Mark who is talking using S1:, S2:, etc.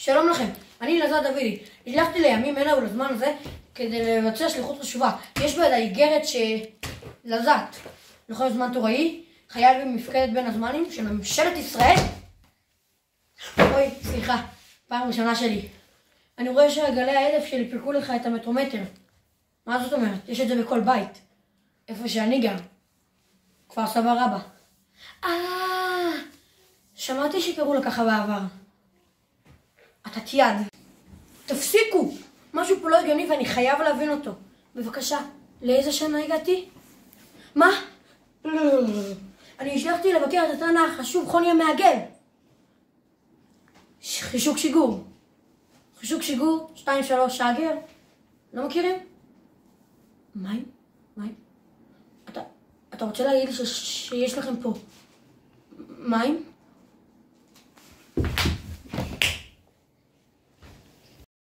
S1: שלום לכם, אני אלעזר דוידי. נשלחתי לימים הנה ולזמן הזה כדי לבצע שליחות חשובה. יש בידי איגרת לזת לכל זמן תוראי, חייל במפקדת בין הזמנים של ממשלת ישראל. אוי, סליחה, פעם ראשונה שלי. אני רואה שגלי ההדף שלי פרקו לך את המטרומטר. מה זאת אומרת? יש את זה בכל בית. איפה שאני גר. כפר סבא רבא. שמעתי שקראו לה ככה בעבר. אתה תיעד. תפסיקו! משהו פה לא הגיוני ואני חייב להבין אותו. בבקשה, לאיזה שנה הגעתי? מה? אני השלחתי לבקר את התנא החשוב חוני המעגל. חישוק שיגור. חישוק שיגור, 2-3 שגר. לא מכירים? מים? אתה רוצה להגיד לי שיש לכם פה מים?